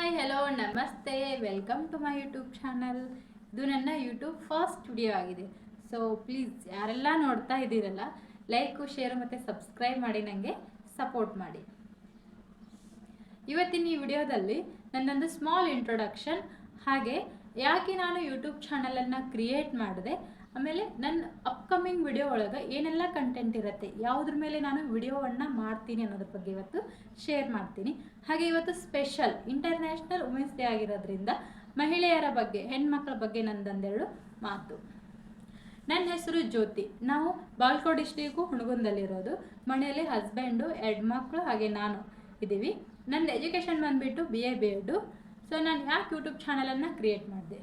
Hi hello ನಮಸ್ತೆ, welcome to my YouTube channel. ಇದು ನನ್ನ ಯೂಟ್ಯೂಬ್ ಫಸ್ಟ್ ವಿಡಿಯೋ ಆಗಿದೆ. ಸೊ ಪ್ಲೀಸ್ ಯಾರೆಲ್ಲ ನೋಡ್ತಾ ಇದ್ದೀರಲ್ಲ, ಲೈಕು ಶೇರ್ ಮತ್ತು ಸಬ್ಸ್ಕ್ರೈಬ್ ಮಾಡಿ ನನಗೆ ಸಪೋರ್ಟ್ ಮಾಡಿ. ಇವತ್ತಿನ ಈ ವಿಡಿಯೋದಲ್ಲಿ ನನ್ನೊಂದು ಸ್ಮಾಲ್ ಇಂಟ್ರೊಡಕ್ಷನ್, ಹಾಗೆ ಯಾಕೆ ನಾನು ಯೂಟ್ಯೂಬ್ ಚಾನಲನ್ನು ಕ್ರಿಯೇಟ್ ಮಾಡಿದೆ, ಆಮೇಲೆ ನನ್ನ ಅಪ್ಕಮಿಂಗ್ ವಿಡಿಯೋ ಒಳಗೆ ಏನೆಲ್ಲ ಕಂಟೆಂಟ್ ಇರುತ್ತೆ, ಯಾವುದ್ರ ಮೇಲೆ ನಾನು ವಿಡಿಯೋವನ್ನು ಮಾಡ್ತೀನಿ ಅನ್ನೋದ್ರ ಬಗ್ಗೆ ಇವತ್ತು ಶೇರ್ ಮಾಡ್ತೀನಿ. ಹಾಗೆ ಇವತ್ತು ಸ್ಪೆಷಲ್ ಇಂಟರ್ನ್ಯಾಷನಲ್ ವುಮೆನ್ಸ್ ಡೇ ಆಗಿರೋದ್ರಿಂದ ಮಹಿಳೆಯರ ಬಗ್ಗೆ, ಹೆಣ್ಮಕ್ಳ ಬಗ್ಗೆ ನಂದೊಂದೆರಡು ಮಾತು. ನನ್ನ ಹೆಸರು ಜ್ಯೋತಿ. ನಾವು ಬಾಲ್ಕೋಟ್ ಡಿಸ್ಟ್ರಿಕ್ಕು ಹುಣಗುಂದಲ್ಲಿರೋದು. ಮನೆಯಲ್ಲಿ ಹಸ್ಬೆಂಡು, 2 ಮಕ್ಕಳು ಹಾಗೆ ನಾನು ಇದ್ದೀವಿ. ನನ್ನ ಎಜುಕೇಷನ್ ಬಂದುಬಿಟ್ಟು BA B.Ed. ಸೊ ನಾನು ಯಾಕೆ ಯೂಟ್ಯೂಬ್ ಚಾನಲನ್ನು ಕ್ರಿಯೇಟ್ ಮಾಡಿದೆ,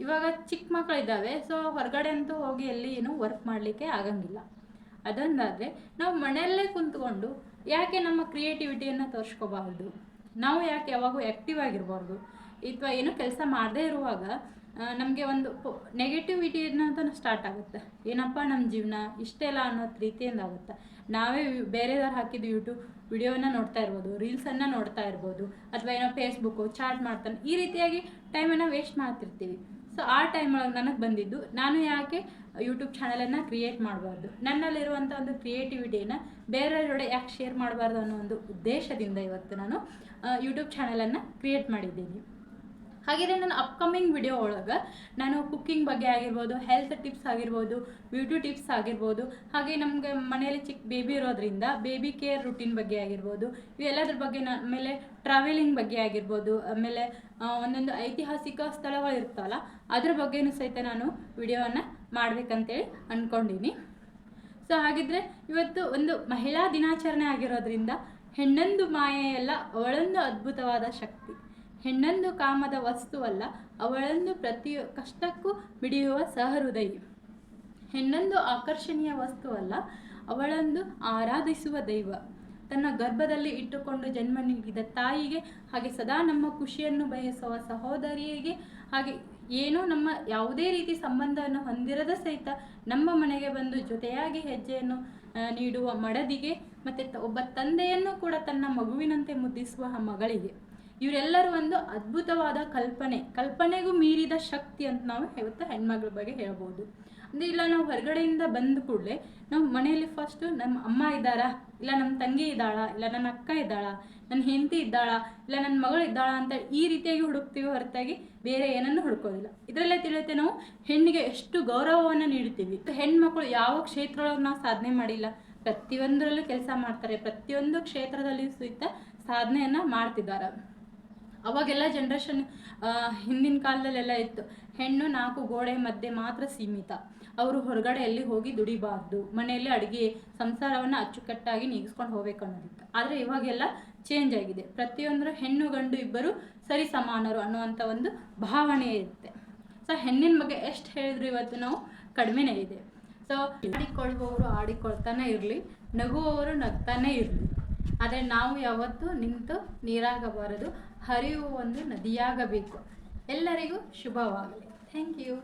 ಇವಾಗ ಚಿಕ್ಕ ಮಕ್ಕಳಿದ್ದಾವೆ. ಸೊ ಹೊರಗಡೆ ಅಂತೂ ಹೋಗಿ ಎಲ್ಲಿ ಏನೂ ವರ್ಕ್ ಮಾಡಲಿಕ್ಕೆ ಆಗಂಗಿಲ್ಲ. ಅದೊಂದಾದರೆ ನಾವು ಮನೆಯಲ್ಲೇ ಕುಂತ್ಕೊಂಡು ಯಾಕೆ ನಮ್ಮ ಕ್ರಿಯೇಟಿವಿಟಿಯನ್ನು ತೋರಿಸ್ಕೋಬಾರ್ದು, ನಾವು ಯಾಕೆ ಯಾವಾಗೂ ಆ್ಯಕ್ಟಿವ್ ಆಗಿರ್ಬಾರ್ದು, ಅಥವಾ ಏನೂ ಕೆಲಸ ಮಾಡದೇ ಇರುವಾಗ ನಮಗೆ ಒಂದು ನೆಗೆಟಿವಿಟಿ ಅನ್ನೋದು ಸ್ಟಾರ್ಟ್ ಆಗುತ್ತೆ. ಏನಪ್ಪ ನಮ್ಮ ಜೀವನ ಇಷ್ಟೆಲ್ಲ ಅನ್ನೋದು ರೀತಿಯಿಂದ ಆಗುತ್ತೆ. ನಾವೇ ಬೇರೆದವ್ರು ಹಾಕಿದ್ದು ಯೂಟ್ಯೂಬ್ ವಿಡಿಯೋನ ನೋಡ್ತಾ ಇರ್ಬೋದು, ರೀಲ್ಸನ್ನು ನೋಡ್ತಾ ಇರ್ಬೋದು, ಅಥವಾ ಏನೋ ಫೇಸ್ಬುಕ್ಕು ಚಾಟ್ ಮಾಡ್ತಾನೆ, ಈ ರೀತಿಯಾಗಿ ಟೈಮನ್ನು ವೇಸ್ಟ್ ಮಾಡ್ತಿರ್ತೀವಿ. ಸೊ ಆ ಟೈಮ್ ಒಳಗೆ ನನಗೆ ಬಂದಿದ್ದು, ನಾನು ಯಾಕೆ ಯೂಟ್ಯೂಬ್ ಚಾನಲನ್ನು ಕ್ರಿಯೇಟ್ ಮಾಡಬಾರ್ದು, ನನ್ನಲ್ಲಿರುವಂಥ ಒಂದು ಕ್ರಿಯೇಟಿವಿಟಿಯನ್ನು ಬೇರೆಯವರೊಡೆ ಯಾಕೆ ಶೇರ್ ಮಾಡಬಾರ್ದು ಅನ್ನೋ ಒಂದು ಉದ್ದೇಶದಿಂದ ಇವತ್ತು ನಾನು ಯೂಟ್ಯೂಬ್ ಚಾನಲನ್ನು ಕ್ರಿಯೇಟ್ ಮಾಡಿದ್ದೀನಿ. ಹಾಗೆಯೇ ನನ್ನ ಅಪ್ಕಮಿಂಗ್ ವಿಡಿಯೋ ಒಳಗೆ ನಾನು ಕುಕ್ಕಿಂಗ್ ಬಗ್ಗೆ ಆಗಿರ್ಬೋದು, ಹೆಲ್ತ್ ಟಿಪ್ಸ್ ಆಗಿರ್ಬೋದು, ಬ್ಯೂಟಿ ಟಿಪ್ಸ್ ಆಗಿರ್ಬೋದು, ಹಾಗೆ ನಮಗೆ ಮನೆಯಲ್ಲಿ ಚಿಕ್ಕ ಬೇಬಿ ಇರೋದ್ರಿಂದ ಬೇಬಿ ಕೇರ್ ರುಟೀನ್ ಬಗ್ಗೆ ಆಗಿರ್ಬೋದು, ಇವೆಲ್ಲದ್ರ ಬಗ್ಗೆ ಆಮೇಲೆ ಟ್ರಾವೆಲಿಂಗ್ ಬಗ್ಗೆ ಆಗಿರ್ಬೋದು, ಆಮೇಲೆ ಒಂದೊಂದು ಐತಿಹಾಸಿಕ ಸ್ಥಳಗಳು ಇರ್ತಾವಲ್ಲ ಅದ್ರ ಬಗ್ಗೆನೂ ಸಹಿತ ನಾನು ವಿಡಿಯೋವನ್ನು ಮಾಡಬೇಕಂತೇಳಿ ಅಂದ್ಕೊಂಡೀನಿ. ಸೊ ಹಾಗಿದ್ರೆ ಇವತ್ತು ಒಂದು ಮಹಿಳಾ ದಿನಾಚರಣೆ ಆಗಿರೋದ್ರಿಂದ ಹೆಣ್ಣೊಂದು ಮಾಯೆಯಲ್ಲ, ಅವಳೊಂದು ಅದ್ಭುತವಾದ ಶಕ್ತಿ, ಹೆಣ್ಣೊಂದು ಕಾಮದ ವಸ್ತುವಲ್ಲ, ಅವಳೊಂದು ಪ್ರತಿ ಕಷ್ಟಕ್ಕೂ ಮಿಡಿಯುವ ಸಹೃದಯಿ, ಹೆಣ್ಣೊಂದು ಆಕರ್ಷಣೀಯ ವಸ್ತುವಲ್ಲ, ಅವಳೊಂದು ಆರಾಧಿಸುವ ದೈವ, ತನ್ನ ಗರ್ಭದಲ್ಲಿ ಇಟ್ಟುಕೊಂಡು ಜನ್ಮ ನೀಡಿದ ತಾಯಿಗೆ, ಹಾಗೆ ಸದಾ ನಮ್ಮ ಖುಷಿಯನ್ನು ಬಯಸುವ ಸಹೋದರಿಯರಿಗೆ, ಹಾಗೆ ಏನೋ ನಮ್ಮ ಯಾವುದೇ ರೀತಿ ಸಂಬಂಧವನ್ನು ಹೊಂದಿರದ ಸಹಿತ ನಮ್ಮ ಮನೆಗೆ ಬಂದು ಜೊತೆಯಾಗಿ ಹೆಜ್ಜೆಯನ್ನು ನೀಡುವ ಮಡದಿಗೆ, ಮತ್ತು ಒಬ್ಬ ತಂದೆಯನ್ನು ಕೂಡ ತನ್ನ ಮಗುವಿನಂತೆ ಮುದ್ದಿಸುವ ಮಗಳಿಗೆ, ಇವರೆಲ್ಲರೂ ಒಂದು ಅದ್ಭುತವಾದ ಕಲ್ಪನೆಗೂ ಮೀರಿದ ಶಕ್ತಿ ಅಂತ ನಾವು ಇವತ್ತು ಹೆಣ್ಮಗಳ ಬಗ್ಗೆ ಹೇಳ್ಬೋದು. ಅಂದರೆ ಇಲ್ಲ ನಾವು ಹೊರಗಡೆಯಿಂದ ಬಂದ ಕೂಡಲೇ ನಾವು ಮನೆಯಲ್ಲಿ ಫಸ್ಟು ನಮ್ಮ ಅಮ್ಮ ಇದ್ದಾರಾ, ಇಲ್ಲ ನಮ್ಮ ತಂಗಿ ಇದ್ದಾಳಾ, ಇಲ್ಲ ನನ್ನ ಅಕ್ಕ ಇದ್ದಾಳಾ, ನನ್ನ ಹೆಂಡತಿ ಇದ್ದಾಳಾ, ಇಲ್ಲ ನನ್ನ ಮಗಳು ಇದ್ದಾಳಾ ಅಂತ ಈ ರೀತಿಯಾಗಿ ಹುಡುಕ್ತೀವಿ, ಹೊರತಾಗಿ ಬೇರೆ ಏನನ್ನು ಹುಡುಕೋದಿಲ್ಲ. ಇದರಲ್ಲೇ ತಿಳಿಯುತ್ತೆ ನಾವು ಹೆಣ್ಣಿಗೆ ಎಷ್ಟು ಗೌರವವನ್ನು ನೀಡ್ತೀವಿ. ಹೆಣ್ಮಕ್ಳು ಯಾವ ಕ್ಷೇತ್ರದೊಳಗೆ ನಾವು ಸಾಧನೆ ಮಾಡಿಲ್ಲ, ಪ್ರತಿಯೊಂದರಲ್ಲೂ ಕೆಲಸ ಮಾಡ್ತಾರೆ, ಪ್ರತಿಯೊಂದು ಕ್ಷೇತ್ರದಲ್ಲಿಯೂ ಸಹಿತ ಸಾಧನೆಯನ್ನು ಮಾಡ್ತಿದ್ದಾರೆ. ಅವಾಗೆಲ್ಲ ಜನ್ರೇಷನ್ ಹಿಂದಿನ ಕಾಲದಲ್ಲೆಲ್ಲ ಇತ್ತು, ಹೆಣ್ಣು 4 ಗೋಡೆ ಮಧ್ಯೆ ಮಾತ್ರ ಸೀಮಿತ, ಅವರು ಹೊರಗಡೆ ಎಲ್ಲಿ ಹೋಗಿ ದುಡಿಬಾರ್ದು, ಮನೆಯಲ್ಲಿ ಅಡುಗೆ ಸಂಸಾರವನ್ನು ಅಚ್ಚುಕಟ್ಟಾಗಿ ನೀಗಿಸ್ಕೊಂಡು ಹೋಗ್ಬೇಕು ಅನ್ನೋದಿತ್ತು. ಆದರೆ ಇವಾಗೆಲ್ಲ ಚೇಂಜ್ ಆಗಿದೆ, ಪ್ರತಿಯೊಂದರ ಹೆಣ್ಣು ಗಂಡು ಇಬ್ಬರು ಸರಿ ಸಮಾನರು ಅನ್ನುವಂಥ ಒಂದು ಭಾವನೆ ಇರುತ್ತೆ. ಸೊ ಹೆಣ್ಣಿನ ಬಗ್ಗೆ ಎಷ್ಟು ಹೇಳಿದ್ರು ಇವತ್ತು ನಾವು ಕಡಿಮೆನೇ ಇದೆ. ಸೊ ಆಡಿಕೊಳ್ಳುವವರು ಆಡಿಕೊಳ್ತಾನೆ ಇರಲಿ, ನಗುವವರು ನಗ್ತಾನೆ ಇರಲಿ, ಆದರೆ ನಾವು ಯಾವತ್ತೂ ನಿಂತು ನೀರಾಗಬಾರದು, ಹರಿಯುವ ಒಂದು ನದಿಯಾಗಬೇಕು. ಎಲ್ಲರಿಗೂ ಶುಭವಾಗಲಿ. Thank you.